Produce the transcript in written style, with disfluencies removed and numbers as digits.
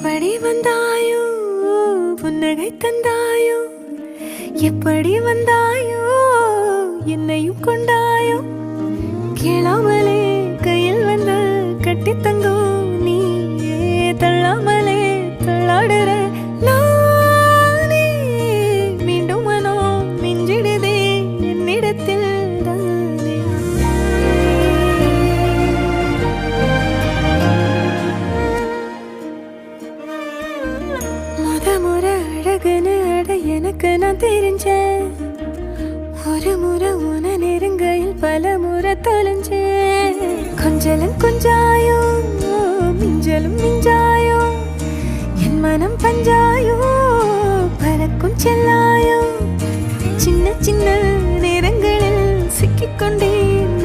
எப்படி வந்தாயோ புன்னகை தந்தாயோ எப்படி வந்தாயோ என்னையும் கொண்டாயோ கேளாமலே கையில் வந்து கட்டி தங்கும் நீயே தள்ளாமலே தள்ளாடுற நானே மீண்டும் மனம் மிஞ்சிடுதே என்னிடத்தில் தானே முறை அழகுன்னு அட எனக்கு நான் தெரிஞ்சேன் ஒரு முறை உன நெருங்கையில் பல முறை தொலைஞ்சேன் கொஞ்சலும் கொஞ்சாயோ மிஞ்சலும் மிஞ்சாயோ என் மனம் பஞ்சாயோ பறக்கும் செல்லாயோ சின்ன சின்ன நேரங்களில் சிக்கிக்கொண்டேன்